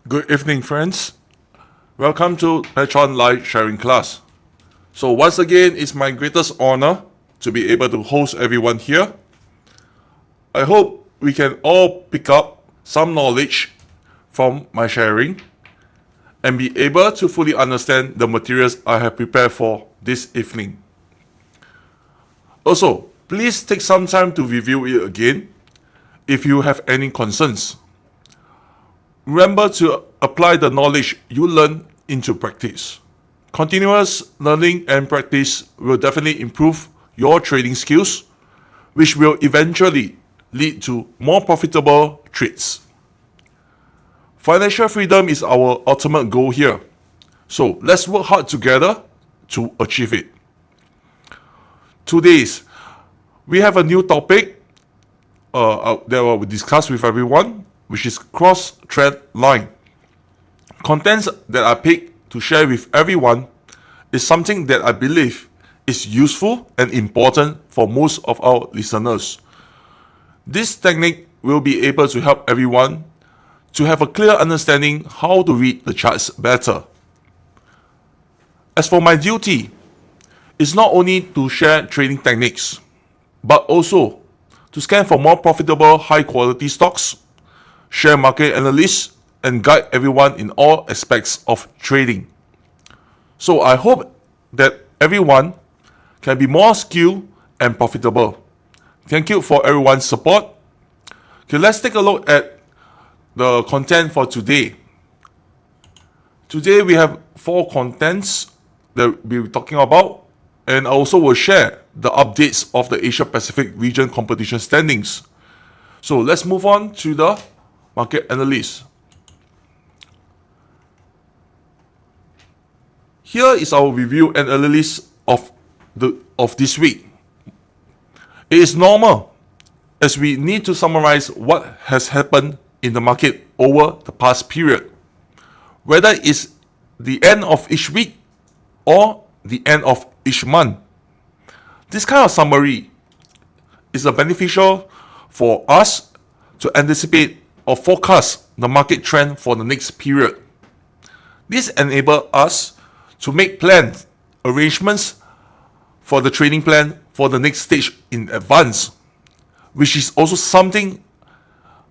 Good evening, friends. Welcome to Petron Live Sharing Class. So once again, it's my greatest honor to be able to host everyone here. I hope we can all pick up some knowledge from my sharing and be able to fully understand the materials I have prepared for this evening. Also, please take some time to review it again if you have any concerns. Remember to apply the knowledge you learn into practice. Continuous learning and practice will definitely improve your trading skills, which will eventually lead to more profitable trades. Financial freedom is our ultimate goal here, so let's work hard together to achieve it. Today's we have a new topic that I will discuss with everyone, which is cross-trend line. Contents that I picked to share with everyone is something that I believe is useful and important for most of our listeners. This technique will be able to help everyone to have a clear understanding how to read the charts better. As for my duty, it's not only to share trading techniques, but also to scan for more profitable high-quality stocks, share market analysis, and guide everyone in all aspects of trading. So I hope that everyone can be more skilled and profitable. Thank you for everyone's support. Okay, let's take a look at the content for today. Today we have 4 contents that we'll be talking about, and I also will share the updates of the Asia Pacific region competition standings. So let's move on to the market analysis. Here is our review and analysis of this week. It is normal, as we need to summarize what has happened in the market over the past period, whether it's the end of each week or the end of each month. This kind of summary is beneficial for us to anticipate or forecast the market trend for the next period. This enables us to make plans, arrangements for the trading plan for the next stage in advance, which is also something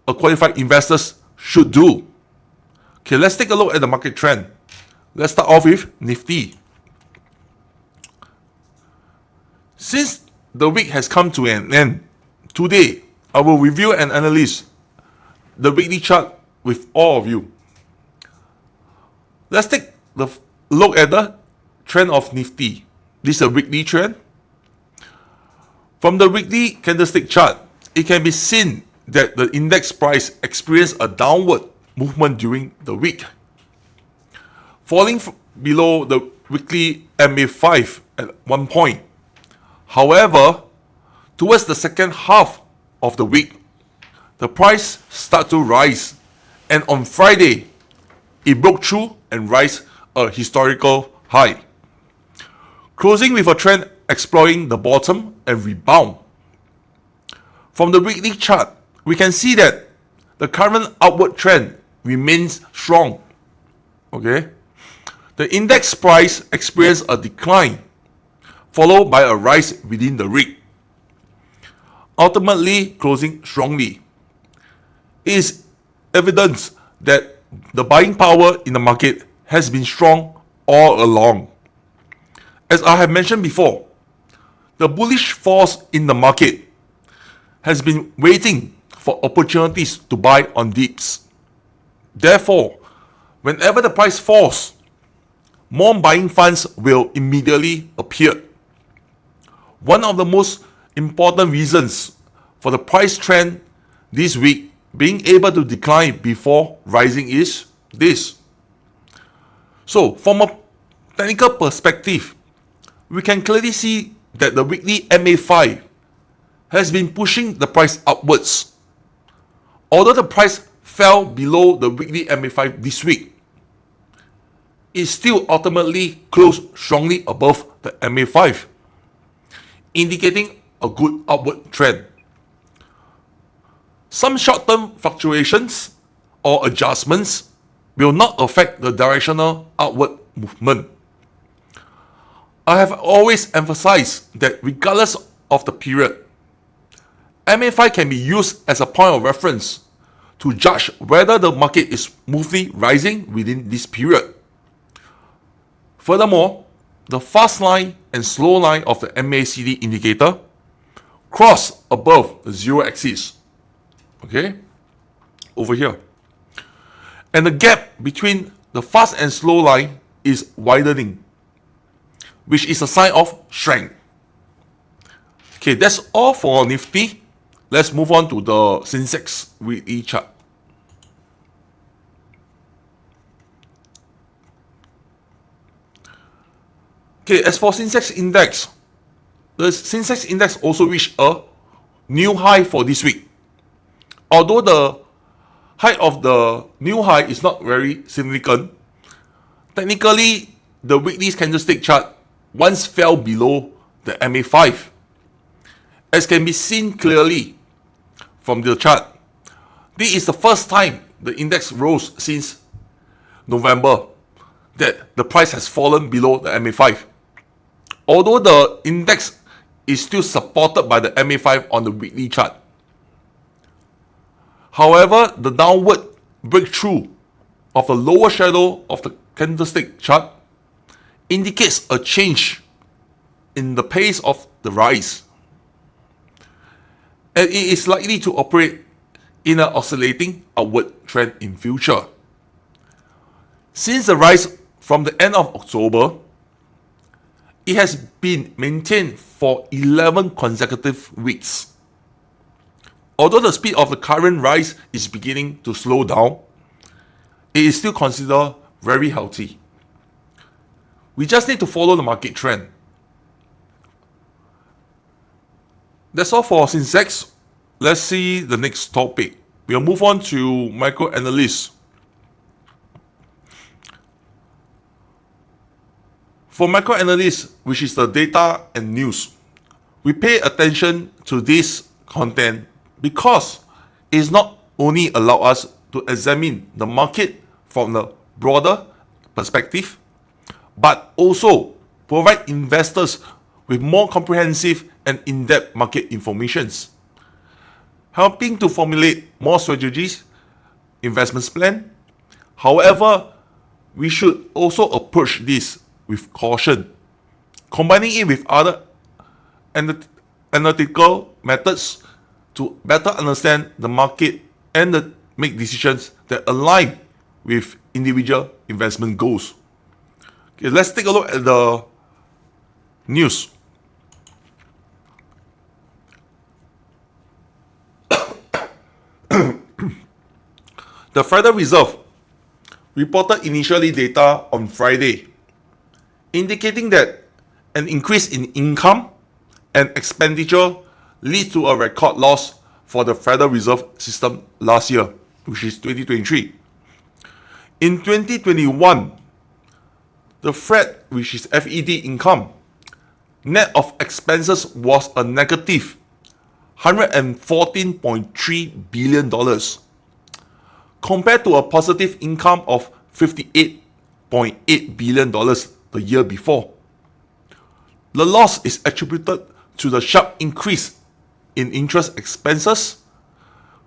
a qualified investors should do. Okay, let's take a look at the market trend. Let's start off with Nifty. Since the week has come to an end, today I will review and analyze the weekly chart with all of you. Let's take the look at the trend of Nifty. This is a weekly trend. From the weekly candlestick chart, it can be seen that the index price experienced a downward movement during the week, falling below the weekly MA5 at one point. However, towards the second half of the week, the price started to rise, and on Friday, it broke through and rise a historical high, closing with a trend exploring the bottom and rebound. From the weekly chart, we can see that the current upward trend remains strong. Okay, the index price experienced a decline, followed by a rise within the week, ultimately closing strongly. It is evidence that the buying power in the market has been strong all along. As I have mentioned before, the bullish force in the market has been waiting for opportunities to buy on dips. Therefore, whenever the price falls, more buying funds will immediately appear. One of the most important reasons for the price trend this week being able to decline before rising is this. So, from a technical perspective, we can clearly see that the weekly MA5 has been pushing the price upwards. Although the price fell below the weekly MA5 this week, it still ultimately closed strongly above the MA5, indicating a good upward trend. Some short-term fluctuations or adjustments will not affect the directional upward movement. I have always emphasized that regardless of the period, MA5 can be used as a point of reference to judge whether the market is smoothly rising within this period. Furthermore, the fast line and slow line of the MACD indicator cross above the zero axis. Okay, over here. And the gap between the fast and slow line is widening, which is a sign of strength. Okay, that's all for Nifty. Let's move on to the Sensex weekly chart. Okay, as for Sensex Index, the Sensex Index also reached a new high for this week. Although the height of the new high is not very significant, technically the weekly candlestick chart once fell below the MA5. As can be seen clearly from the chart, this is the first time the index rose since November that the price has fallen below the MA5. Although the index is still supported by the MA5 on the weekly chart. However, the downward breakthrough of the lower shadow of the candlestick chart indicates a change in the pace of the rise, and it is likely to operate in an oscillating upward trend in future. Since the rise from the end of October, it has been maintained for 11 consecutive weeks. Although the speed of the current rise is beginning to slow down, it is still considered very healthy. We just need to follow the market trend. That's all for Sensex. Let's see the next topic. We'll move on to microanalysts. For microanalysts, which is the data and news, we pay attention to this content because it not only allows us to examine the market from the broader perspective, but also provide investors with more comprehensive and in-depth market information, helping to formulate more strategies, investment plan. However, we should also approach this with caution, combining it with other analytical methods to better understand the market and make decisions that align with individual investment goals. Okay, let's take a look at the news. The Federal Reserve reported initially data on Friday, indicating that an increase in income and expenditure leads to a record loss for the Federal Reserve System last year, which is 2023. In 2021, the Fed, which is FED income, net of expenses was a negative $114.3 billion, compared to a positive income of $58.8 billion the year before. The loss is attributed to the sharp increase in interest expenses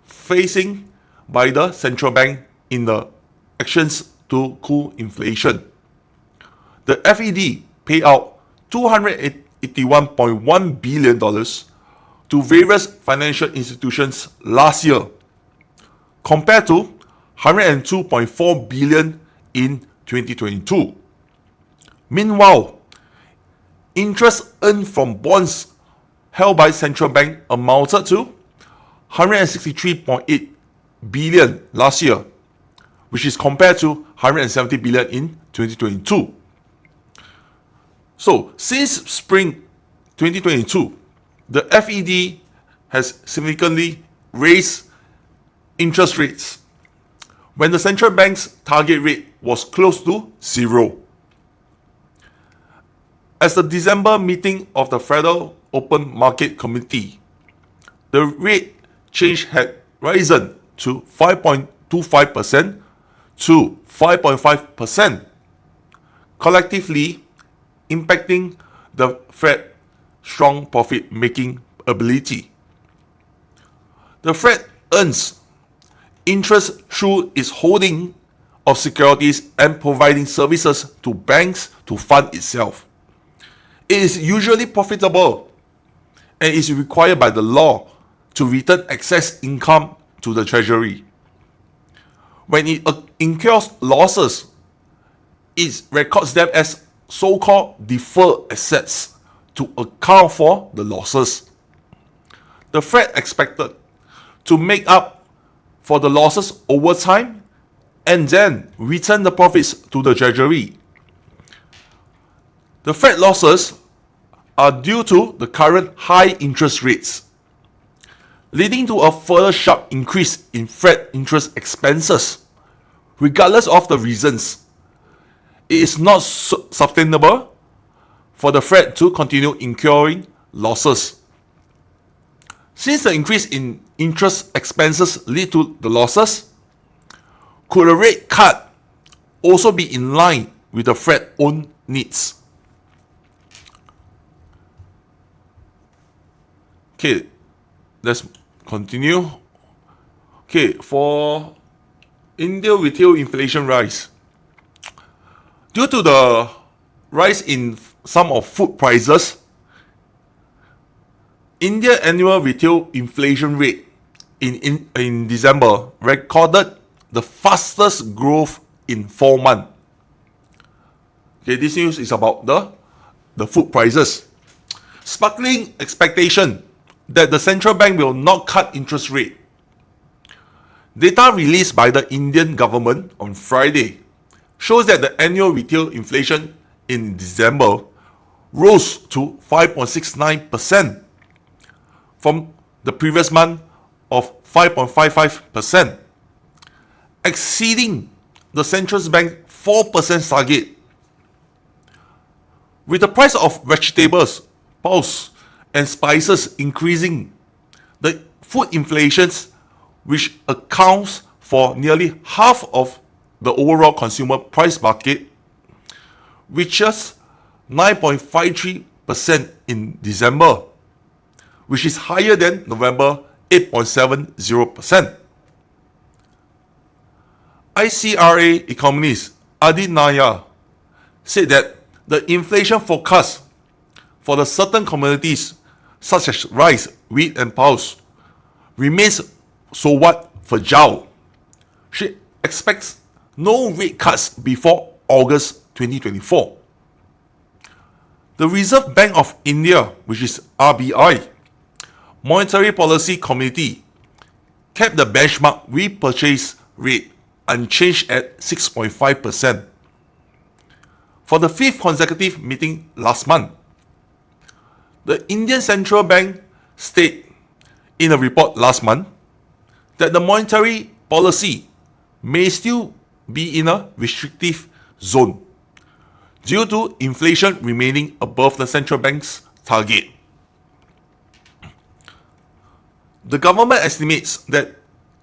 facing by the central bank in the actions to cool inflation. The FED paid out $281.1 billion to various financial institutions last year, compared to $102.4 billion in 2022. Meanwhile, interest earned from bonds held by central bank amounted to $163.8 billion last year, which is compared to $170 billion in 2022. So, since spring 2022, the FED has significantly raised interest rates when the central bank's target rate was close to zero. At the December meeting of the Federal Open Market Committee, the rate change had risen to 5.25% to 5.5%, collectively impacting the Fed's strong profit-making ability. The Fed earns interest through its holding of securities and providing services to banks to fund itself. It is usually profitable and is required by the law to return excess income to the Treasury. When it incurs losses, it records them as so-called deferred assets to account for the losses. The Fed expected to make up for the losses over time and then return the profits to the Treasury. The Fed losses are due to the current high interest rates, leading to a further sharp increase in Fed interest expenses. Regardless of the reasons, it is not sustainable for the Fed to continue incurring losses. Since the increase in interest expenses lead to the losses, could a rate cut also be in line with the Fed's own needs? Okay, let's continue. Okay, for India retail inflation rise. Due to the rise in some of food prices, India annual retail inflation rate in December recorded the fastest growth in 4 months. Okay, this news is about the food prices. Sparkling expectation that the central bank will not cut interest rate. Data released by the Indian government on Friday shows that the annual retail inflation in December rose to 5.69% from the previous month of 5.55%, exceeding the central bank's 4% target. With the price of vegetables, pulse, and spices increasing, the food inflation, which accounts for nearly half of the overall consumer price market, reaches 9.53% in December, which is higher than November 8.70%. ICRA economist Adit Nayar said that the inflation forecast for the certain commodities such as rice, wheat, and pulse remains somewhat fragile. She expects no rate cuts before August 2024. The Reserve Bank of India, which is RBI, Monetary Policy Committee, kept the benchmark repurchase rate unchanged at 6.5%. For the fifth consecutive meeting last month, the Indian Central Bank stated in a report last month that the monetary policy may still be in a restrictive zone due to inflation remaining above the central bank's target. The government estimates that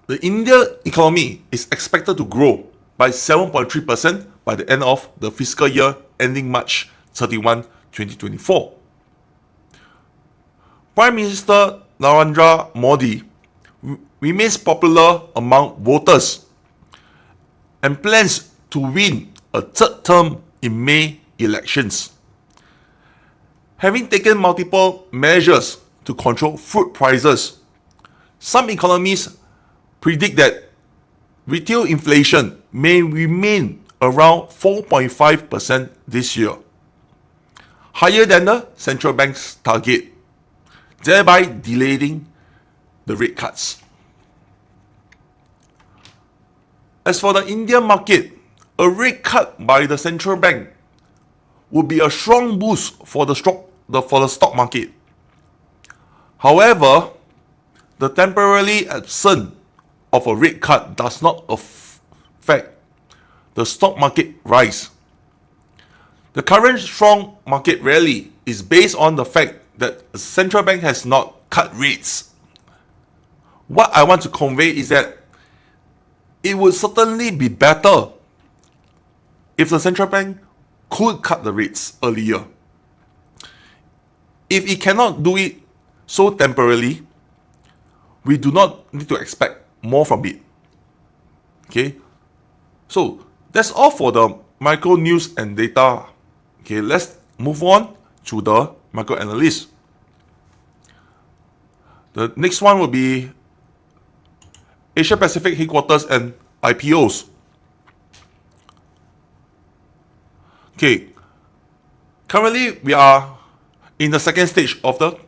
the Indian economy is expected to grow by 7.3% by the end of the fiscal year ending March 31, 2024. Prime Minister Narendra Modi remains popular among voters and plans to win a third term in May elections. Having taken multiple measures to control food prices, some economists predict that retail inflation may remain around 4.5% this year, higher than the central bank's target, thereby delaying the rate cuts. As for the Indian market, a rate cut by the central bank would be a strong boost for the stock market. However, the temporary absence of a rate cut does not affect the stock market rise. The current strong market rally is based on the fact that the central bank has not cut rates. What I want to convey is that it would certainly be better if the central bank could cut the rates earlier. If it cannot do it so temporarily, we do not need to expect more from it. Okay, so that's all for the micro news and data. Okay, let's move on to the micro analysis. The next one will be Asia Pacific headquarters and IPOs. Okay, currently we are in the second stage of the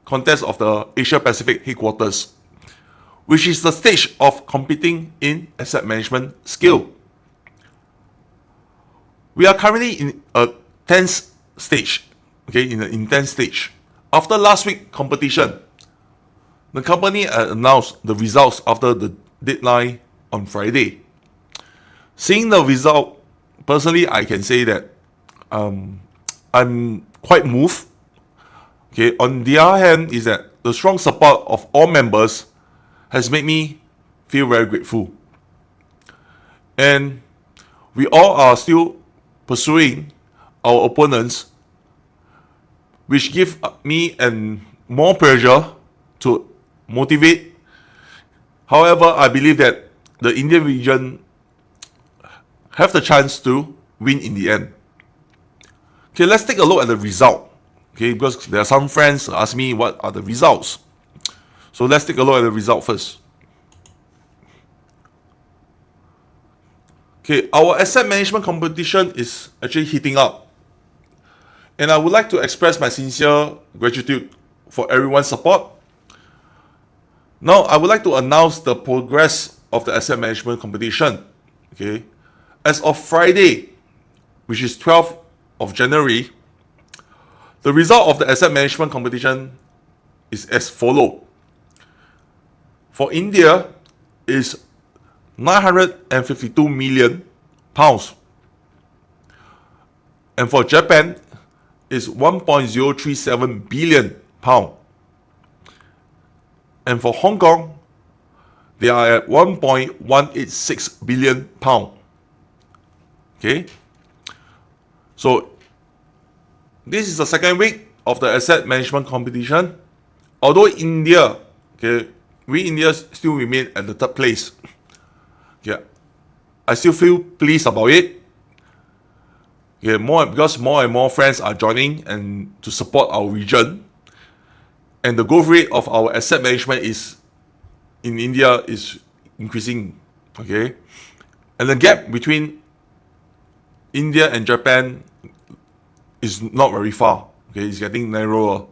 contest of the Asia Pacific headquarters, which is the stage of competing in asset management skill. We are currently in a tense stage, okay, in an intense stage. After last week's competition, the company announced the results after the deadline on Friday. Seeing the result, personally, I can say that I'm quite moved. Okay, on the other hand, is that the strong support of all members has made me feel very grateful. And we all are still pursuing our opponents, which give me and more pressure to motivate. However, I believe that the Indian region have the chance to win in the end. Okay, let's take a look at the result. Okay, because there are some friends ask me what are the results. So let's take a look at the result first. Okay, our asset management competition is actually heating up. And I would like to express my sincere gratitude for everyone's support. Now, I would like to announce the progress of the asset management competition. Okay, as of Friday, which is 12th of January, the result of the asset management competition is as follows. For India, is 952 million pounds. And for Japan, is 1.037 billion pounds. And for Hong Kong, they are at 1.186 billion pounds. Okay, so this is the second week of the asset management competition. Although India, okay, we India still remain at the third place. Yeah, I still feel pleased about it. Yeah, because more and more friends are joining and to support our region, and the growth rate of our asset management is in India is increasing. Okay, and the gap between India and Japan is not very far. Okay, it's getting narrower.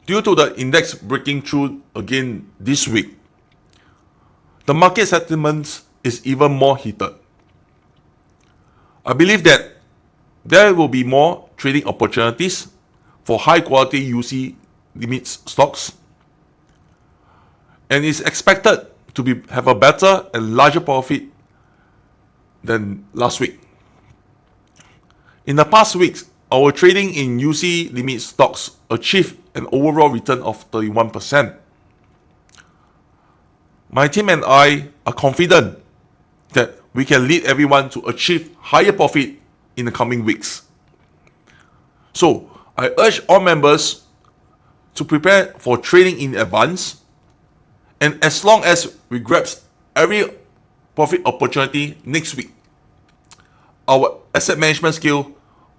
Due to the index breaking through again this week, the market sentiment is even more heated. I believe that there will be more trading opportunities for high quality UC limits stocks, and is expected to have a better and larger profit than last week. In the past weeks, our trading in UC limit stocks achieved an overall return of 31%. My team and I are confident that we can lead everyone to achieve higher profit in the coming weeks. So, I urge all members to prepare for trading in advance, and as long as we grasp every profit opportunity next week, our asset management skill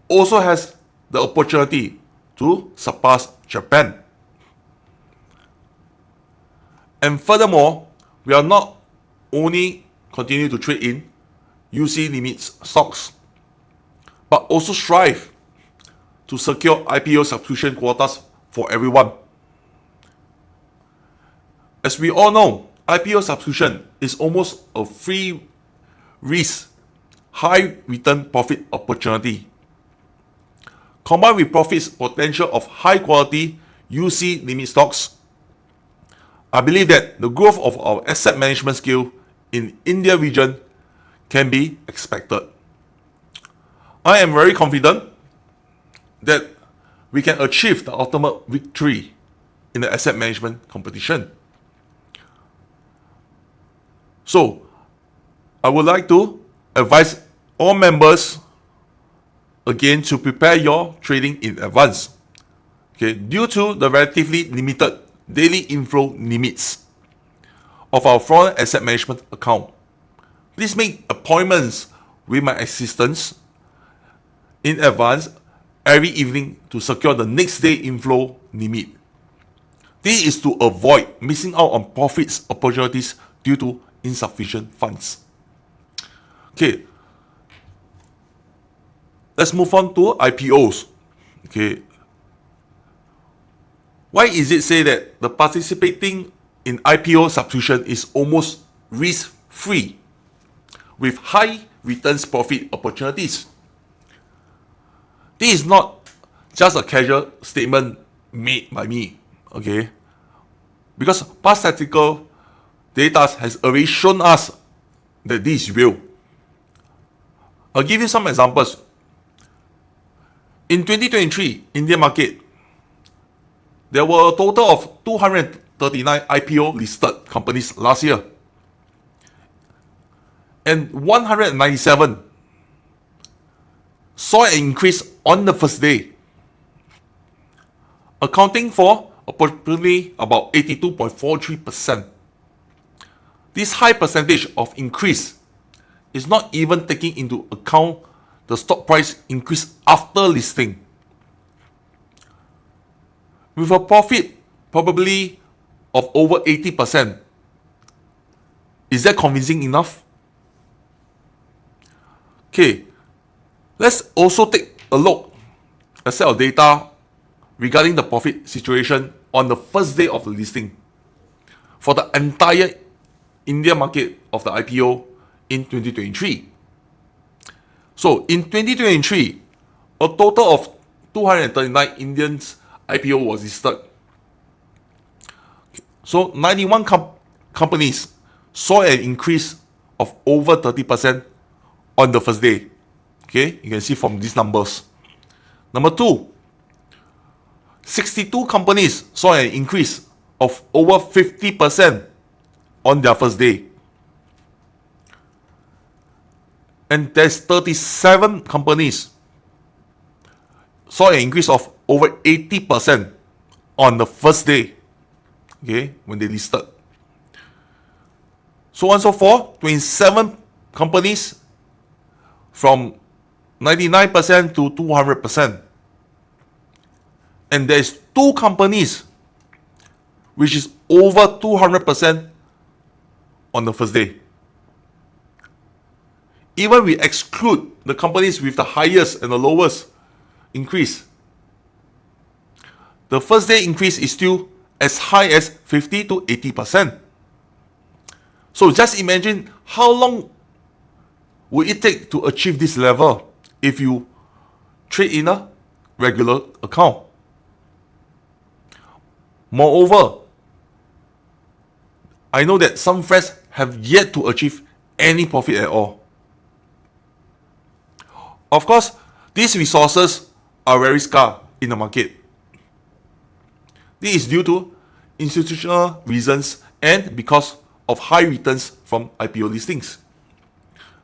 also has the opportunity to surpass Japan. And furthermore, we are not only continue to trade in UC limits stocks, but also strive to secure IPO subscription quotas for everyone. As we all know, IPO subscription is almost a free risk, high return profit opportunity. Combined with profits potential of high quality UC limit stocks, I believe that the growth of our asset management skill in India region can be expected. I am very confident that we can achieve the ultimate victory in the asset management competition. So, I would like to advise all members again to prepare your trading in advance. Okay, due to the relatively limited daily inflow limits of our foreign asset management account, please make appointments with my assistants in advance every evening to secure the next day inflow limit. This is to avoid missing out on profits opportunities due to insufficient funds. Okay, let's move on to IPOs. Okay, why is it say that the participating in IPO subscription is almost risk-free with high returns profit opportunities? This is not just a casual statement made by me, okay? Because past statistical data has already shown us that this is real. I'll give you some examples. In 2023, Indian market, there were a total of 239 IPO listed companies last year. And 197 saw an increase on the first day, accounting for approximately about 82.43%. This high percentage of increase is not even taking into account the stock price increase after listing. With a profit probably of over 80%, is that convincing enough? Okay, let's also take a look, a set of data regarding the profit situation on the first day of the listing for the entire Indian market of the IPO in 2023. So in 2023, a total of 239 Indian IPO was listed. So 91 companies saw an increase of over 30% on the first day. Okay, you can see from these numbers. Number two, 62 companies saw an increase of over 50% on their first day. And there's 37 companies saw an increase of over 80% on the first day, okay, when they listed. So on and so forth, 27 companies from 99% to 200%. And there's 2 companies which is over 200% on the first day. Even we exclude the companies with the highest and the lowest increase, the first day increase is still as high as 50 to 80%. So just imagine how long would it take to achieve this level if you trade in a regular account. Moreover, I know that some friends have yet to achieve any profit at all. Of course, these resources are very scarce in the market. This is due to institutional reasons and because of high returns from IPO listings,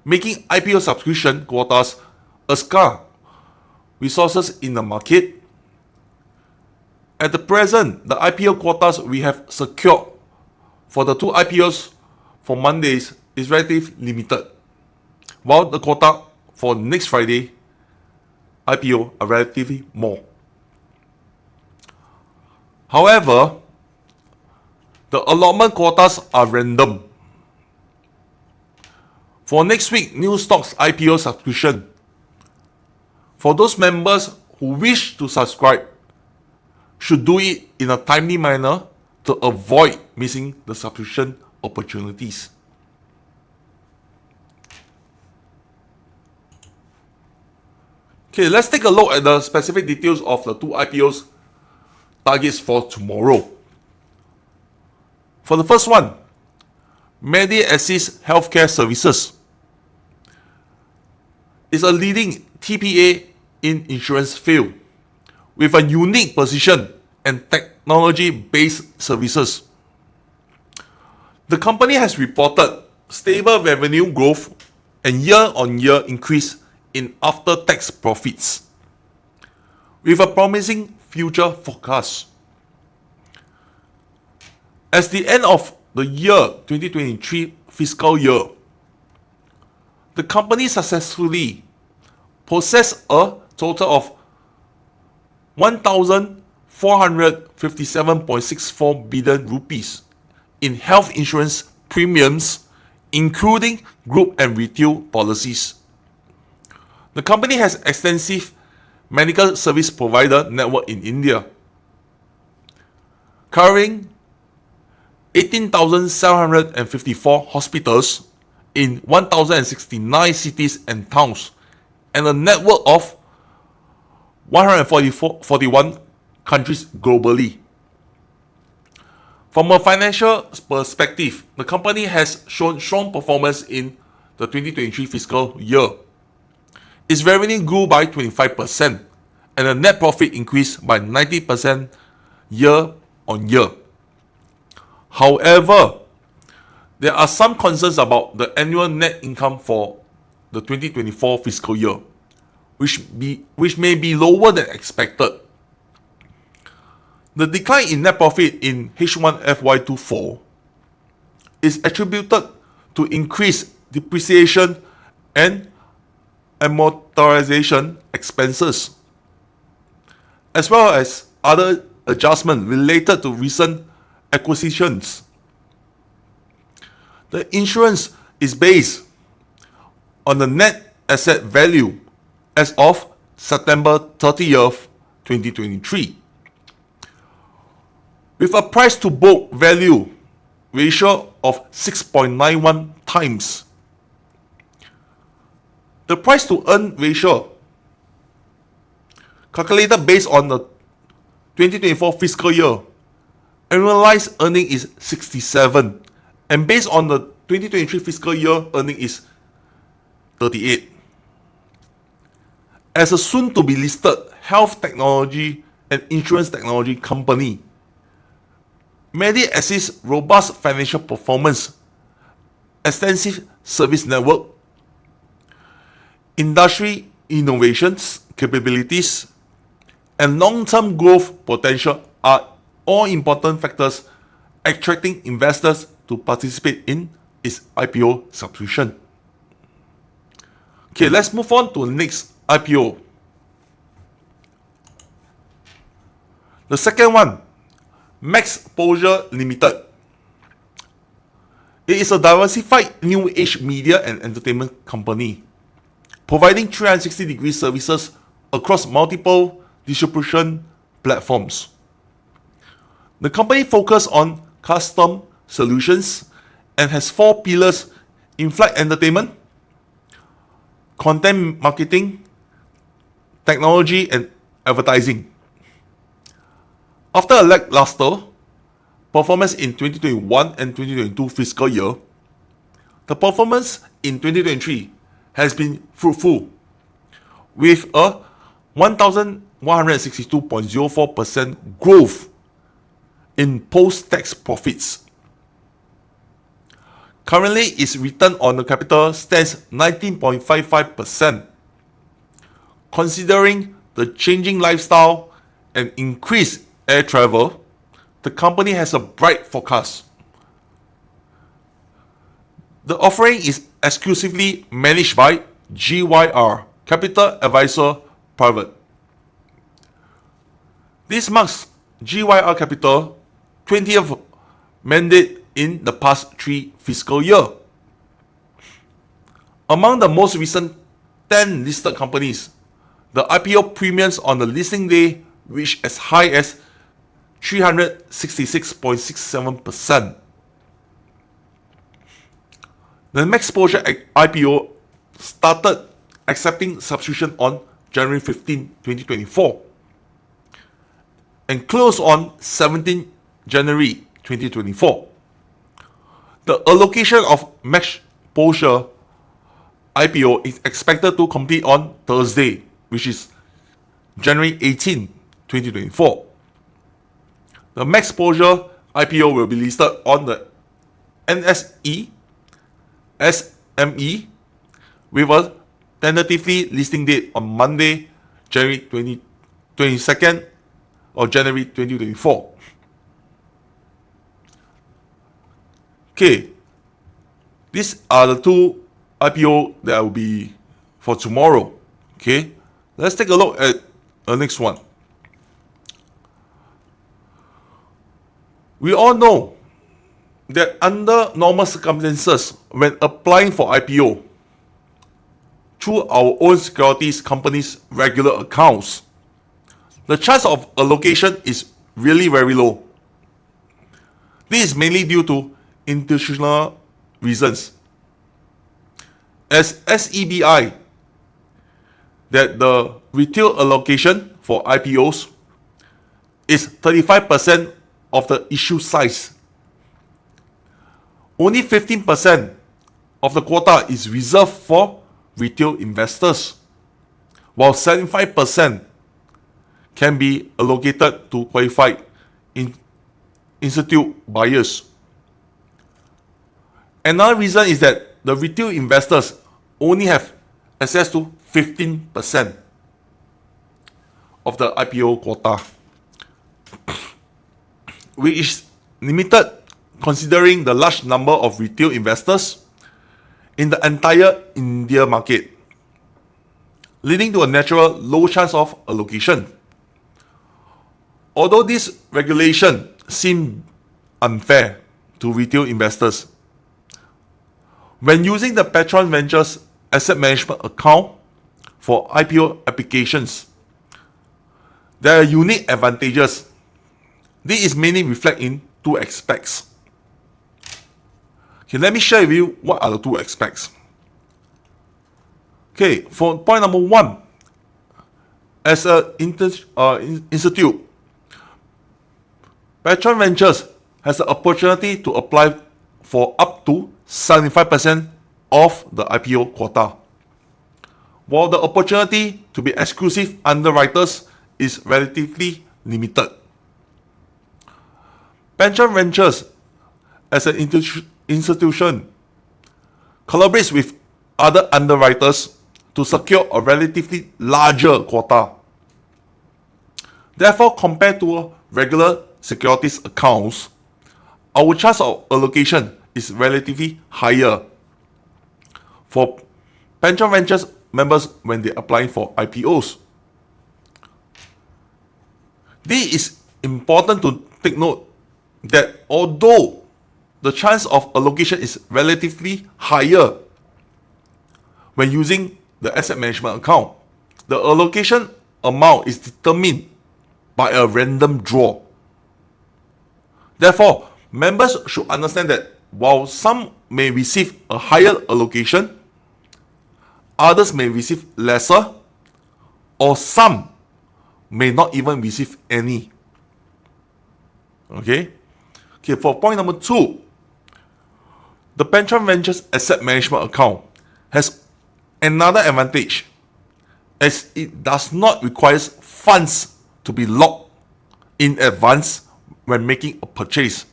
making IPO subscription quotas a scarce resources in the market. At the present, the IPO quotas we have secured for the 2 IPOs for Mondays is relatively limited, while the quota for next Friday IPO are relatively more. However, the allotment quotas are random. For next week new stocks IPO subscription, for those members who wish to subscribe, should do it in a timely manner to avoid missing the subscription opportunities. Okay, let's take a look at the specific details of the 2 IPOs targets for tomorrow. For the first one, MediAssist Healthcare Services is a leading TPA in insurance field with a unique position and technology-based services. The company has reported stable revenue growth, and year-on-year increase in after-tax profits, with a promising future forecast. At the end of the year 2023 fiscal year, the company successfully possessed a total of 1,457.64 billion rupees in health insurance premiums, including group and retail policies. The company has extensive medical service provider network in India, covering 18,754 hospitals in 1,069 cities and towns, and a network of 141 countries globally. From a financial perspective, the company has shown strong performance in the 2023 fiscal year. Its revenue grew by 25%, and the net profit increased by 90% year on year. However, there are some concerns about the annual net income for the 2024 fiscal year, which may be lower than expected. The decline in net profit in H1 FY24 is attributed to increased depreciation and amortization expenses, as well as other adjustments related to recent acquisitions. The insurance is based on the net asset value as of September 30th, 2023, with a price to book value ratio of 6.91 times. The price to earn ratio, calculated based on the 2024 fiscal year, annualized earning is 67, and based on the 2023 fiscal year earning is 38. As a soon-to-be listed health technology and insurance technology company, Medi assists robust financial performance, extensive service network, industry innovations capabilities, and long-term growth potential are all important factors attracting investors to participate in its IPO subscription. Okay, let's move on to the next IPO. The second one, Maxposure Limited. It is a diversified new age media and entertainment company, providing 360-degree services across multiple distribution platforms. The company focuses on custom solutions and has 4 pillars: in-flight entertainment, content marketing, technology, and advertising. After a lackluster performance in 2021 and 2022 fiscal year, the performance in 2023 has been fruitful, with a 1,162.04% growth in post-tax profits. Currently, its return on the capital stands 19.55%. Considering the changing lifestyle and increased air travel, the company has a bright forecast. The offering is exclusively managed by GYR Capital Advisor Private. This marks GYR Capital 20th mandate in the past 3 fiscal years. Among the most recent 10 listed companies, the IPO premiums on the listing day reached as high as 366.67%. The Maxposure IPO started accepting subscription on January 15, 2024 and closed on 17 January 2024. The allocation of Maxposure IPO is expected to complete on Thursday, which is January 18, 2024. The Maxposure IPO will be listed on the NSE, SME with a tentatively listing date on Monday, January 22nd or January 2024. Okay, these are the two IPO that will be for tomorrow. Okay, let's take a look at the next one. We all know that under normal circumstances, when applying for IPO through our own securities company's regular accounts, the chance of allocation is really very low. This is mainly due to institutional reasons. As SEBI, that the retail allocation for IPOs is 35% of the issue size. Only 15% of the quota is reserved for retail investors, while 75% can be allocated to qualified institute buyers. Another reason is that the retail investors only have access to 15% of the IPO quota, which is limited considering the large number of retail investors in the entire India market, leading to a natural low chance of allocation. Although this regulation seems unfair to retail investors, when using the Petron Ventures asset management account for IPO applications, there are unique advantages. This is mainly reflected in two aspects. Okay, let me share with you what are the two aspects. Okay, for point number one, as an institute, Petron Ventures has the opportunity to apply for up to 75% of the IPO quota, while the opportunity to be exclusive underwriters is relatively limited. Petron Ventures, as an institution, collaborates with other underwriters to secure a relatively larger quota. Therefore, compared to regular securities accounts, our chance of allocation is relatively higher for Petron Ventures members when they're applying for IPOs. This is important to take note that although the chance of allocation is relatively higher when using the asset management account, the allocation amount is determined by a random draw. Therefore, members should understand that while some may receive a higher allocation, others may receive lesser, or some may not even receive any. Okay, for point number two, the Petron Ventures asset management account has another advantage, as it does not require funds to be locked in advance when making a purchase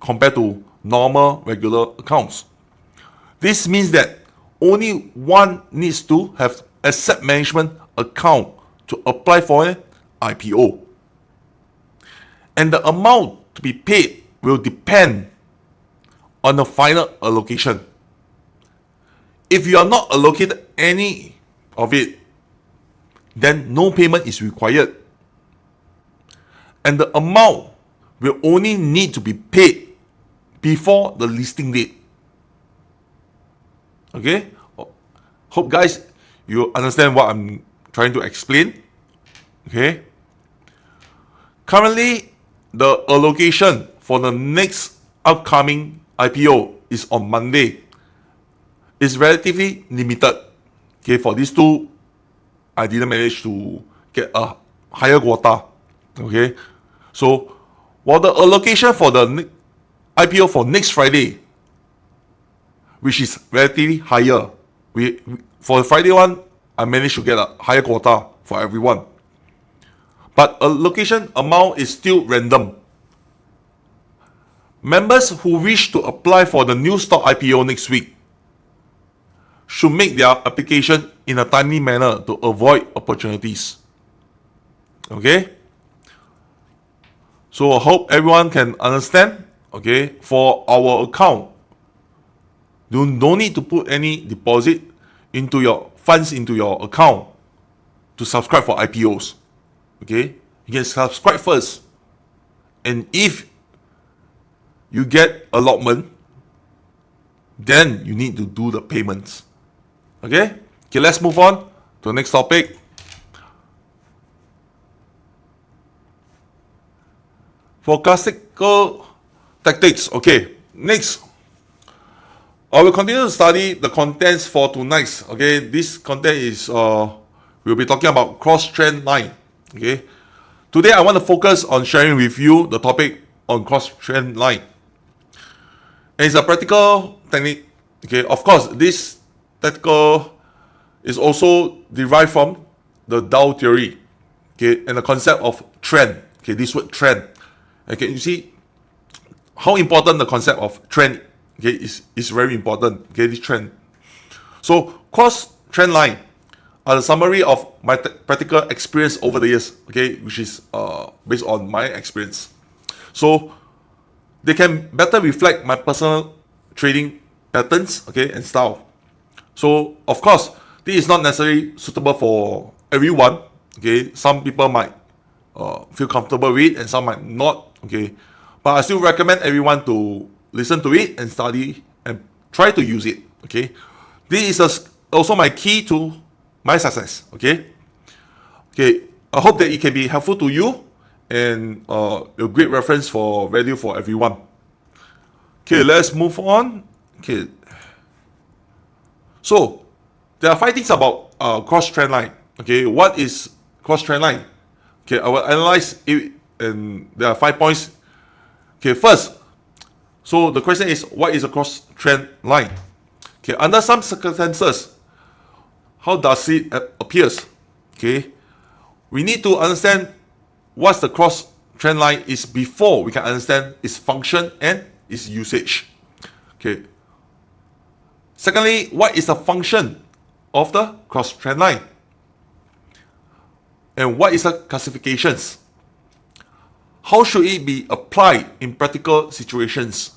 compared to normal regular accounts. This means that only one needs to have asset management account to apply for an IPO, and the amount to be paid will depend on the final allocation. If you are not allocated any of it, then no payment is required, and the amount will only need to be paid before the listing date. Okay, hope guys you understand what I'm trying to explain. Okay, currently the allocation for the next upcoming IPO is on Monday. It's relatively limited. Okay, for these two, I didn't manage to get a higher quota. Okay, so while the allocation for the IPO for next Friday, which is relatively higher, for the Friday one, I managed to get a higher quota for everyone. But allocation amount is still random. Members who wish to apply for the new stock IPO next week should make their application in a timely manner to avoid opportunities. Okay? So I hope everyone can understand. Okay? For our account, you don't need to put any deposit into your funds into your account to subscribe for IPOs. Okay? You can subscribe first. And if you get allotment, then you need to do the payments. Okay, let's move on to the next topic. For classical tactics, okay, next, I will continue to study the contents for tonight's. Okay, this content is, we'll be talking about cross-trend line. Okay, today I want to focus on sharing with you the topic on cross-trend line. And it's a practical technique. Okay, of course, this tactical is also derived from the Dow theory. Okay, and the concept of trend. Okay, this word trend. Okay, you see how important the concept of trend, okay, is very important. Okay, this trend. So cross trend line are the summary of my practical experience over the years. Okay, which is based on my experience. So they can better reflect my personal trading patterns, okay, and style. So of course, this is not necessarily suitable for everyone. Okay, some people might feel comfortable with it, and some might not. Okay, but I still recommend everyone to listen to it and study and try to use it. Okay, this is also my key to my success. Okay, I hope that it can be helpful to you and a great reference for value for everyone. Okay, let's move on. Okay, so there are 5 things about cross trend line. Okay, what is cross trend line? Okay, I will analyze it, and there are 5 points. Okay, first, so the question is, what is a cross trend line? Okay, under some circumstances, how does it appears? Okay, we need to understand what the cross trend line is before we can understand its function and its usage. Okay. Secondly, what is the function of the cross trend line? And what is the classifications? How should it be applied in practical situations?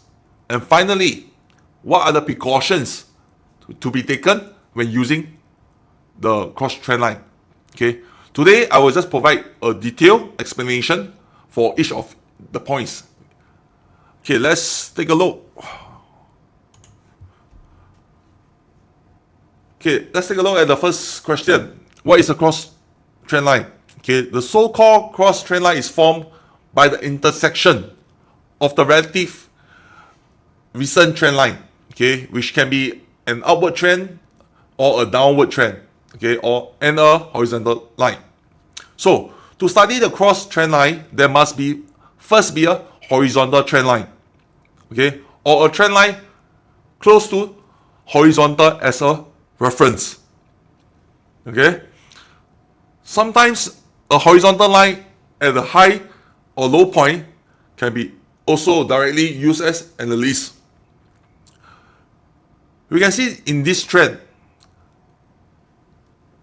And finally, what are the precautions to be taken when using the cross trend line? Okay. Today, I will just provide a detailed explanation for each of the points. Okay, let's take a look. Okay, let's take a look at the first question. What is a cross trend line? Okay, the so-called cross trend line is formed by the intersection of the relative recent trend line, okay, which can be an upward trend or a downward trend, okay, and a horizontal line. So to study the cross trend line, there must first be a horizontal trend line, okay, or a trend line close to horizontal as a reference. Okay, sometimes a horizontal line at the high or low point can be also directly used as analysis. We can see in this trend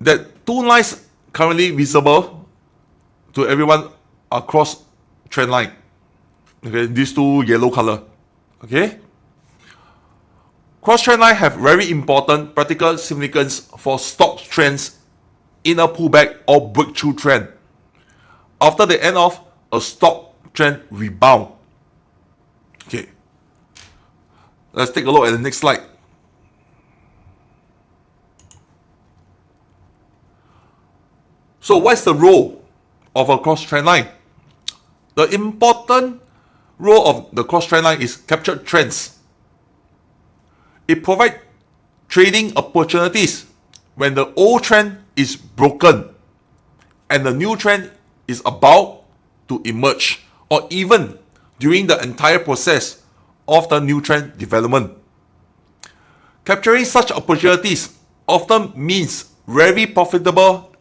that 2 lines currently visible to everyone are cross trend line. Okay, these 2 yellow color. Okay, cross trend line have very important practical significance for stock trends in a pullback or breakthrough trend after the end of a stock trend rebound. Okay, let's take a look at the next slide. So what's the role of a cross trend line? The important role of the cross trend line is capture trends. It provides trading opportunities when the old trend is broken and the new trend is about to emerge, or even during the entire process of the new trend development. Capturing such opportunities often means very profitable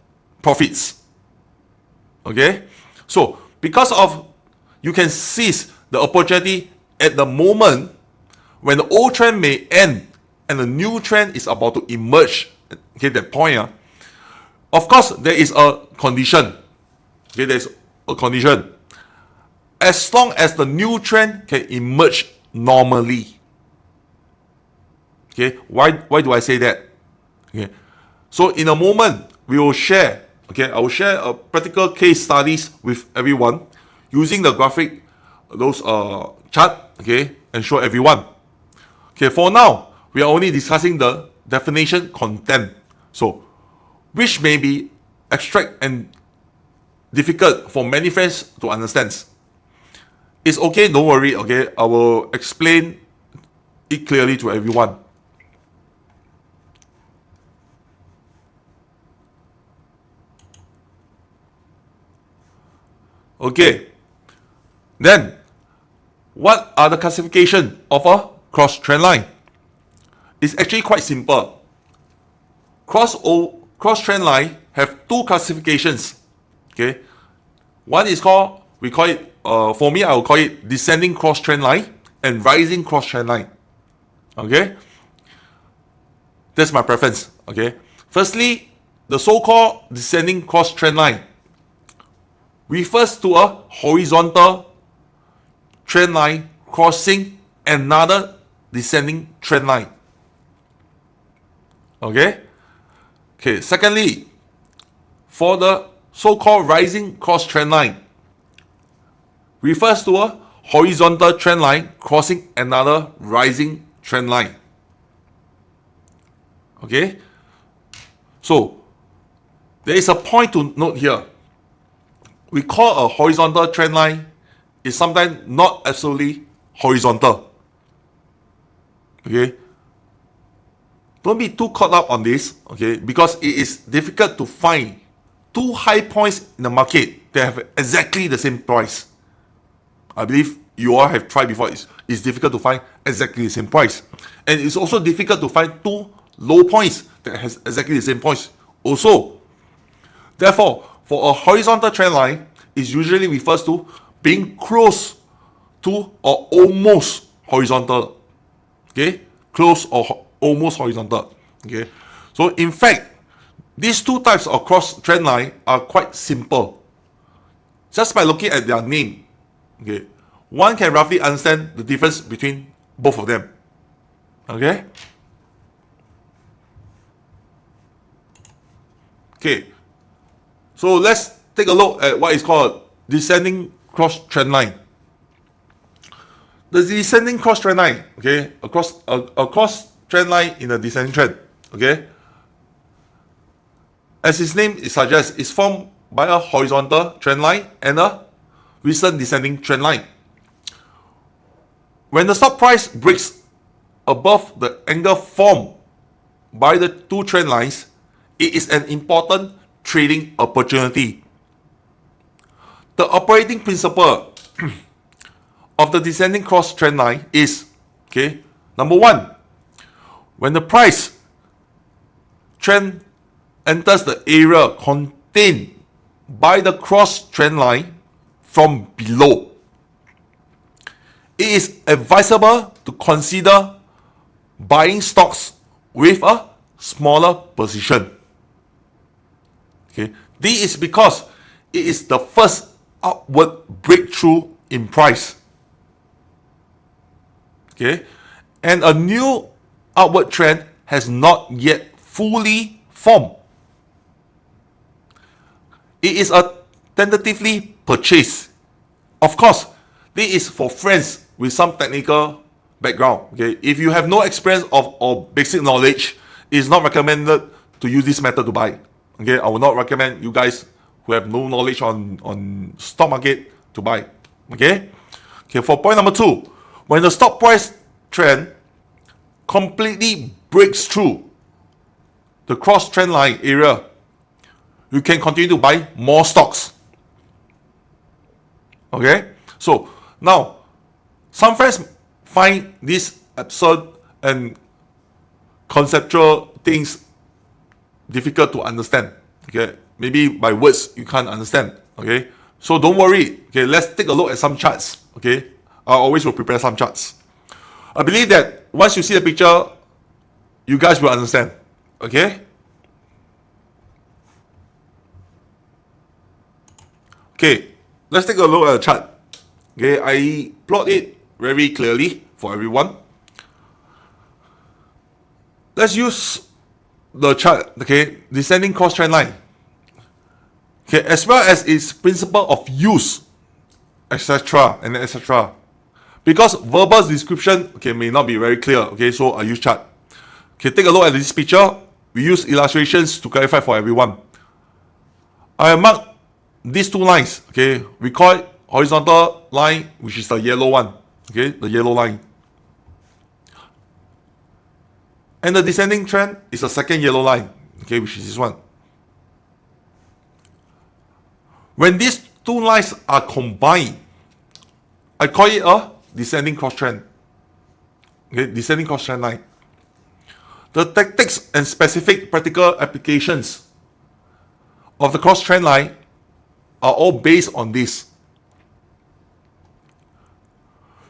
profits. Okay, so because of you can seize the opportunity at the moment when the old trend may end and a new trend is about to emerge. Okay, that point. Of course, there is a condition. Okay, there is a condition. As long as the new trend can emerge normally. Okay, why do I say that? Okay, so in a moment we will share. Okay, I will share a practical case studies with everyone using the graphic, those chart. Okay, and show everyone. Okay, for now we are only discussing the definition content. So, which may be abstract and difficult for many friends to understand. It's okay, don't worry, okay? I will explain it clearly to everyone. Okay. Then, what are the classification of a cross trend line? It's actually quite simple. Cross trend line have two classifications. Okay. One is called, we call it, for me, I will call it descending cross trend line and rising cross trend line. Okay. That's my preference. Okay. Firstly, the so-called descending cross trend line refers to a horizontal trend line crossing another descending trend line. Okay. Okay. Secondly, for the so-called rising cross trend line, refers to a horizontal trend line crossing another rising trend line. Okay. So there is a point to note here. We call a horizontal trend line is sometimes not absolutely horizontal. Okay. Don't be too caught up on this, okay, because it is difficult to find two high points in the market that have exactly the same price. I believe you all have tried before. It's difficult to find exactly the same price. And it's also difficult to find two low points that has exactly the same price also. Therefore, for a horizontal trend line, it usually refers to being close to or almost horizontal. Okay? Close or almost horizontal. Okay? So in fact, these two types of cross trend line are quite simple. Just by looking at their name, okay, one can roughly understand the difference between both of them. Okay? Okay. So let's take a look at what is called descending cross trend line. The descending cross trend line, okay, a cross trend line in a descending trend, okay, as its name suggests, is formed by a horizontal trend line and a recent descending trend line. When the stock price breaks above the angle formed by the two trend lines, it is an important trading opportunity. The operating principle of the descending cross trend line is, okay, number one, when the price trend enters the area contained by the cross trend line from below, it is advisable to consider buying stocks with a smaller position. Okay, this is because it is the first upward breakthrough in price. Okay, and a new upward trend has not yet fully formed. It is a tentatively purchase. Of course, this is for friends with some technical background. Okay, if you have no experience or basic knowledge, it is not recommended to use this method to buy. Okay, I will not recommend you guys who have no knowledge on stock market to buy. Okay, for point number two, when the stock price trend completely breaks through the cross trend line area, you can continue to buy more stocks. Okay, so now some friends find this absurd and conceptual things difficult to understand. Okay, maybe by words you can't understand. Okay, so don't worry. Okay, let's take a look at some charts. Okay, I always will prepare some charts. I believe that once you see the picture, you guys will understand. Okay? Okay, let's take a look at the chart. Okay, I plot it very clearly for everyone. Let's use the chart, okay, descending cross trend line. Okay, as well as its principle of use, etc. and etc. Because verbal description, okay, may not be very clear, okay, so I use chart. Okay, take a look at this picture. We use illustrations to clarify for everyone. I have marked these two lines, okay, we call it horizontal line, which is the yellow one, okay, the yellow line. And the descending trend is the second yellow line, okay, which is this one. When these two lines are combined, I call it a descending cross trend. Okay, descending cross trend line. The tactics and specific practical applications of the cross trend line are all based on this.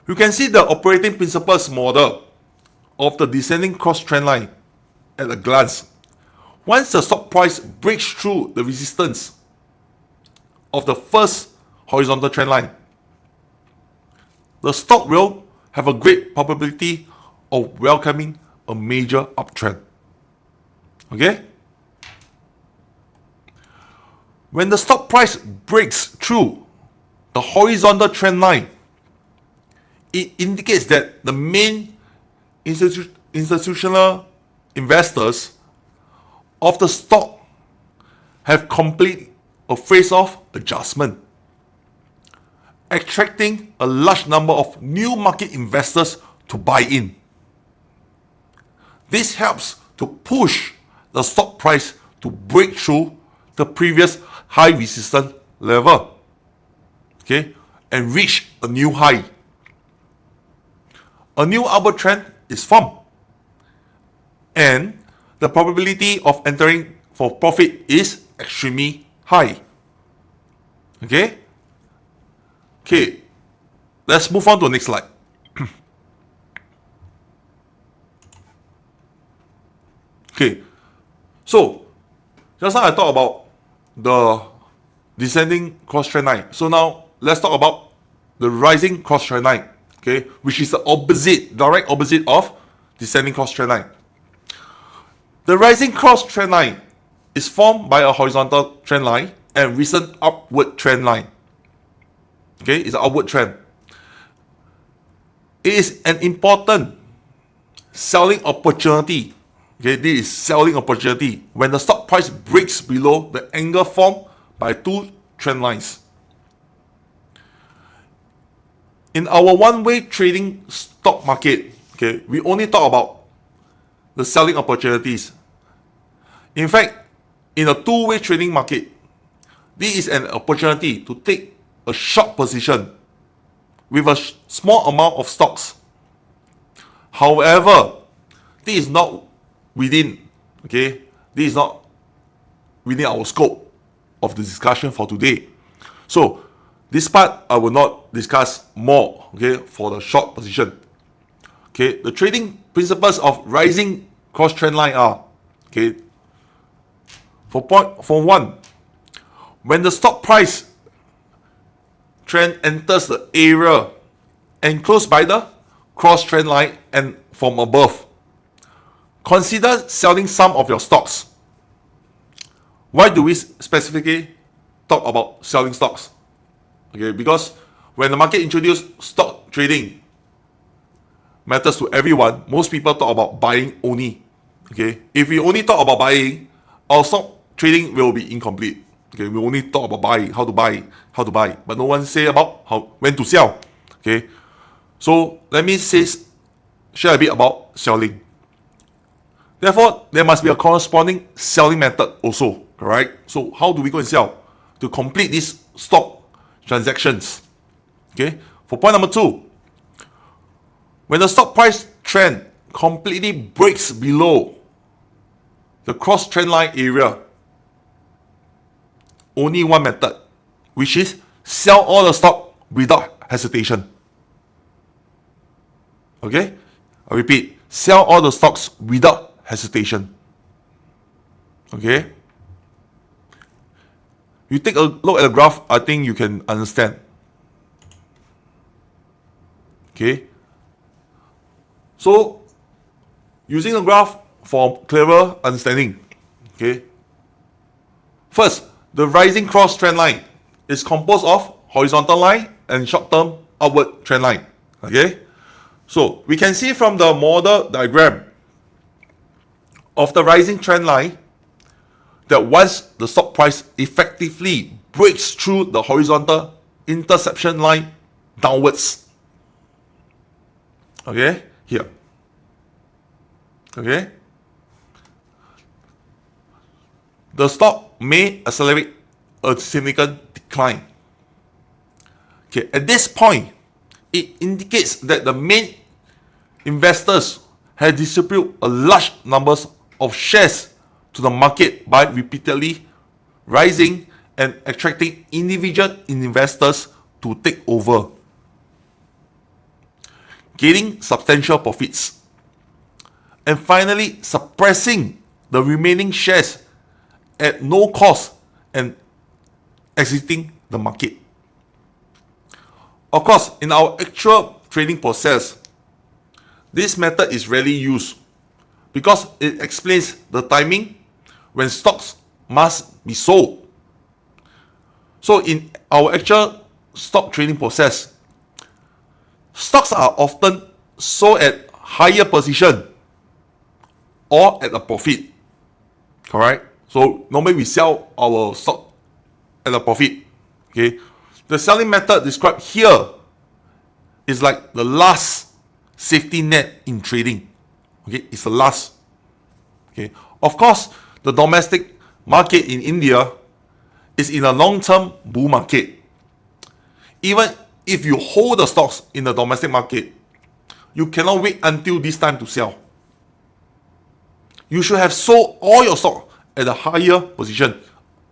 You can see the operating principles model of the descending cross trend line at a glance. Once the stock price breaks through the resistance of the first horizontal trend line, the stock will have a great probability of welcoming a major uptrend. Okay? When the stock price breaks through the horizontal trend line, it indicates that the main institutional investors of the stock have complete a face-off adjustment, attracting a large number of new market investors to buy in. This helps to push the stock price to break through the previous high resistance level, okay, and reach a new high. A new upward trend is formed, and the probability of entering for profit is extremely high. Okay? Okay, let's move on to the next slide. Okay, so just now I talked about the descending cross trend line. So now let's talk about the rising cross trend line, okay, which is the opposite, direct opposite of descending cross trend line. The rising cross trend line is formed by a horizontal trend line and recent upward trend line. Okay, it's an upward trend. It is an important selling opportunity. Okay, this is selling opportunity when the stock price breaks below the angle formed by two trend lines. In our one-way trading stock market, okay, we only talk about the selling opportunities. In fact, in a two-way trading market, this is an opportunity to take a short position with a small amount of stocks. However, this is not within, okay, this is not within our scope of the discussion for today. So this part I will not discuss more, okay, for the short position. Okay, the trading principles of rising cross trend line are, okay, for one, when the stock price trend enters the area enclosed by the cross trend line and from above, consider selling some of your stocks. Why do we specifically talk about selling stocks? Okay, because when the market introduced stock trading matters to everyone, most people talk about buying only. Okay, if we only talk about buying, our stock trading will be incomplete. Okay, we only talk about buying, how to buy, but no one say about when to sell. Okay, so let me share a bit about selling. Therefore, there must be a corresponding selling method also, correct? So how do we go and sell to complete these stock transactions? Okay, for point number 2, when the stock price trend completely breaks below the cross trend line area, only one method, which is sell all the stock without hesitation. Okay? I repeat, sell all the stocks without hesitation. Okay? You take a look at the graph, I think you can understand. Okay? So, using the graph for clearer understanding. Okay? First, the rising cross trend line is composed of horizontal line and short-term upward trend line. Okay? So, we can see from the model diagram of the rising trend line that once the stock price effectively breaks through the horizontal interception line downwards. Okay? Here. Okay? The stock may accelerate a significant decline. Okay, at this point, it indicates that the main investors have distributed a large numbers of shares to the market by repeatedly rising and attracting individual investors to take over, gaining substantial profits, and finally suppressing the remaining shares at no cost and exiting the market. Of course, in our actual trading process, this method is rarely used because it explains the timing when stocks must be sold. So in our actual stock trading process, stocks are often sold at higher position or at a profit. Correct? So normally we sell our stock at a profit. Okay? The selling method described here is like the last safety net in trading. Okay? It's the last. Okay? Of course, the domestic market in India is in a long-term bull market. Even if you hold the stocks in the domestic market, you cannot wait until this time to sell. You should have sold all your stock at a higher position,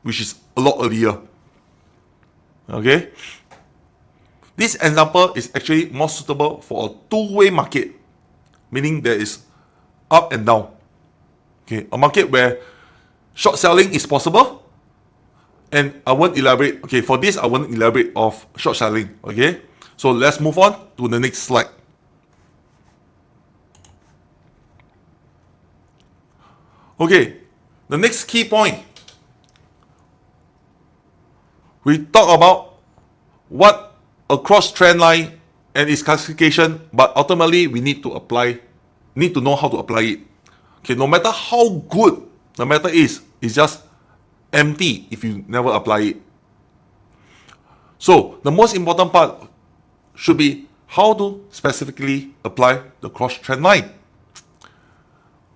which is a lot earlier. Okay? This example is actually more suitable for a two-way market, meaning there is up and down. Okay, a market where short selling is possible, and I won't elaborate. Okay, for this I won't elaborate of short selling. Okay, so let's move on to the next slide. Okay, the next key point, we talk about what a cross trend line and its classification, but ultimately we need to know how to apply it. Okay, no matter how good the method is, it's just empty if you never apply it. So the most important part should be how to specifically apply the cross trend line.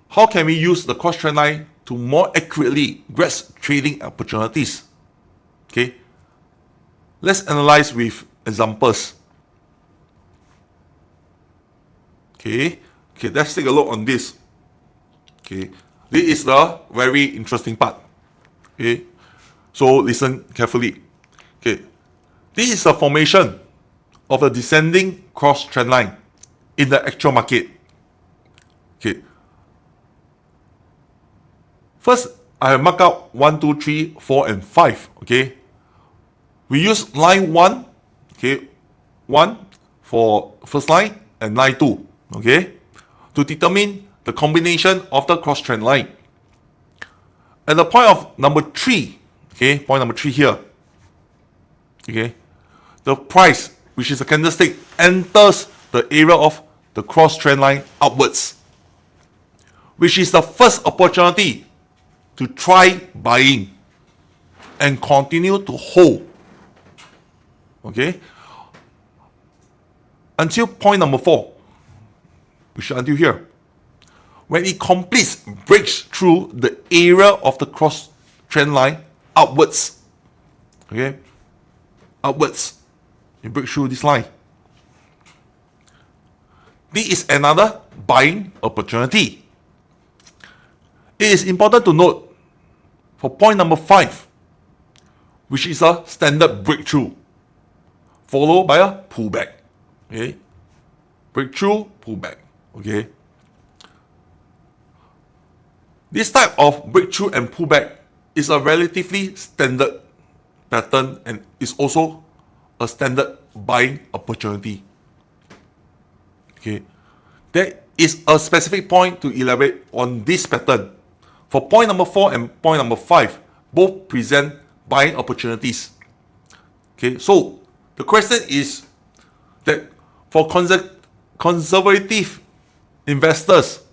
How can we use the cross trend line to more accurately grasp trading opportunities? Okay, let's analyze with examples. Okay, let's take a look on this. Okay, this is the very interesting part. Okay, so listen carefully. Okay, this is the formation of a descending cross trend line in the actual market. Okay, first I have marked out 1, 2, 3, 4, and 5. Okay, we use line 1. Okay, 1 for first line and line 2. Okay, to determine the combination of the cross trend line. At the point of number 3, okay, point number 3 here, okay, the price, which is a candlestick, enters the area of the cross trend line upwards, which is the first opportunity to try buying and continue to hold. Okay, until point number 4, which is until here. When it breaks through the area of the cross trend line upwards. Okay, upwards, it breaks through this line. This is another buying opportunity. It is important to note for point number 5, which is a standard breakthrough, followed by a pullback. Okay, breakthrough, pullback. Okay. This type of breakthrough and pullback is a relatively standard pattern and is also a standard buying opportunity. Okay. There is a specific point to elaborate on this pattern. For point number 4 and point number 5, both present buying opportunities. Okay, so the question is that for conservative investors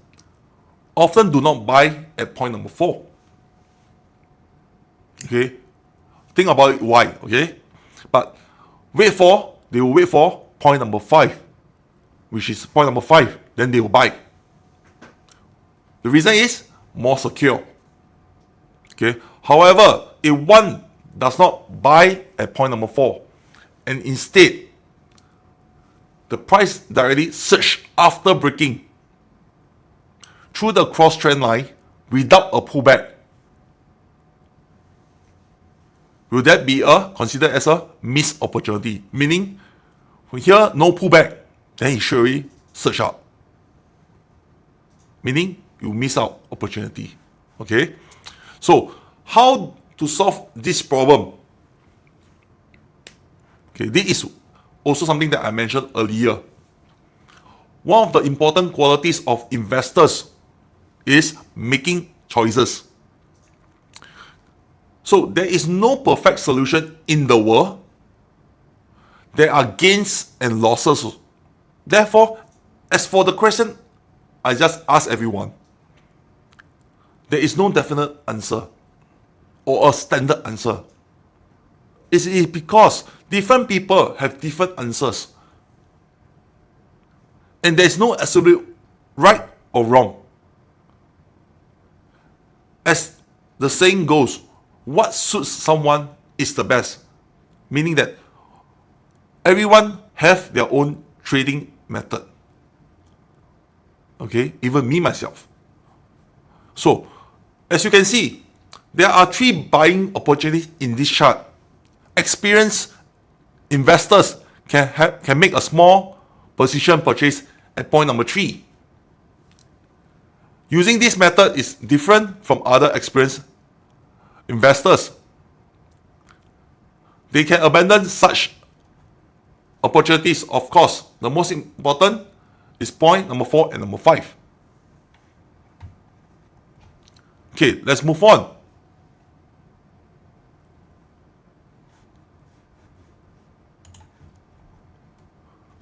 often do not buy at point number 4. Okay, think about it why. Okay, but they will wait for point number 5, which is point number 5, then they will buy. The reason is more secure. Okay, however, if one does not buy at point number 4 and instead the price directly surged after breaking through the cross trend line without a pullback, will that be considered as a missed opportunity? Meaning, here no pullback, then it surely surge up. Meaning, you miss out opportunity. Okay, so how to solve this problem? Okay, this is also something that I mentioned earlier. One of the important qualities of investors is making choices. So there is no perfect solution in the world. There are gains and losses. Therefore, as for the question I just asked everyone, there is no definite answer or a standard answer. It is because different people have different answers. And there is no absolute right or wrong. As the saying goes, what suits someone is the best. Meaning that everyone have their own trading method. Okay, even me myself. So, as you can see, there are 3 buying opportunities in this chart. Experienced investors can make a small position purchase at point number 3. Using this method is different from other experienced investors. They can abandon such opportunities. Of course, the most important is point number 4 and number 5. Okay, let's move on.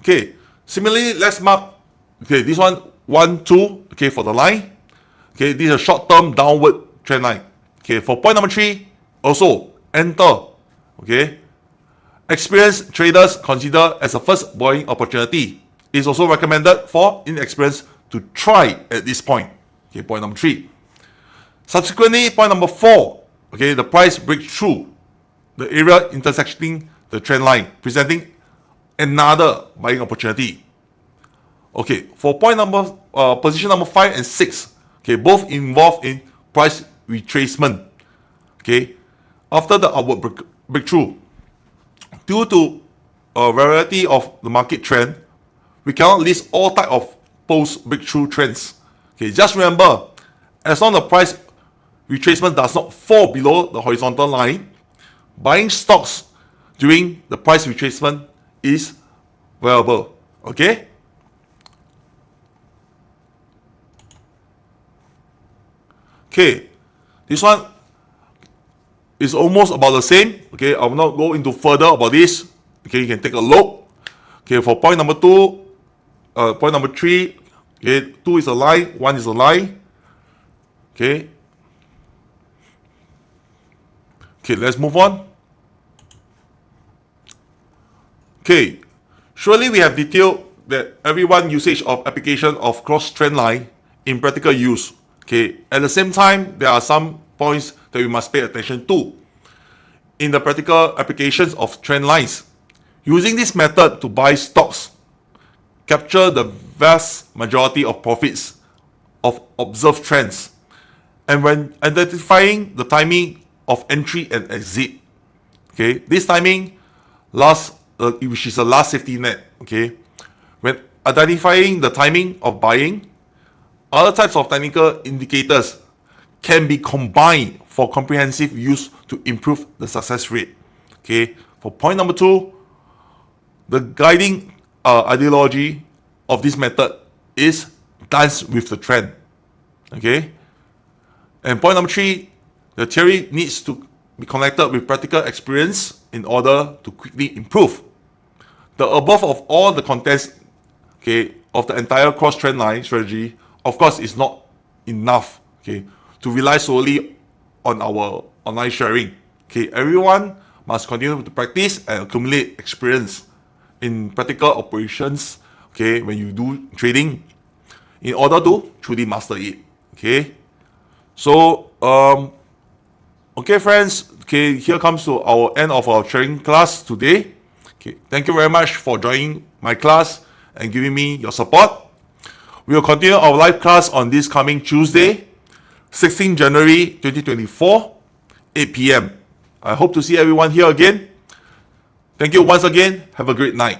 Okay, similarly, let's mark, okay, this one, 1, 2, okay, for the line. Okay, this is a short-term downward trend line. Okay, for point number 3, also, enter. Okay, experienced traders consider as a first buying opportunity. It is also recommended for inexperienced to try at this point. Okay, point number 3. Subsequently, point number 4, okay, the price breaks through the area intersecting the trend line, presenting another buying opportunity. Okay, for position number 5 and 6, okay, both involved in price retracement. Okay, after the upward breakthrough, due to a variety of the market trend, we cannot list all type of post breakthrough trends. Okay, just remember, as long as the price retracement does not fall below the horizontal line, buying stocks during the price retracement is viable. Okay. Okay, this one is almost about the same. Okay, I will not go into further about this. Okay, you can take a look. Okay, for point number 2, point number 3, okay, 2 is a lie, 1 is a lie. Okay. Okay, let's move on. Okay, surely we have detailed that everyone usage of application of cross trend line in practical use. Okay, at the same time, there are some points that we must pay attention to. In the practical applications of trend lines, using this method to buy stocks, capture the vast majority of profits of observed trends, and when identifying the timing of entry and exit, okay, this timing which is the last safety net, okay, when identifying the timing of buying, other types of technical indicators can be combined for comprehensive use to improve the success rate. Okay, for point number 2, the guiding ideology of this method is dance with the trend. Okay, and point number 3, the theory needs to be connected with practical experience in order to quickly improve. The above of all the contents, okay, of the entire cross trend line strategy, of course, is not enough, okay, to rely solely on our online sharing. Okay, everyone must continue to practice and accumulate experience in practical operations, okay, when you do trading, in order to truly master it. Okay, so okay, friends, okay, here comes to our end of our training class today. Okay, thank you very much for joining my class and giving me your support. We will continue our live class on this coming Tuesday, 16 January 2024, 8 p.m. I hope to see everyone here again. Thank you once again. Have a great night.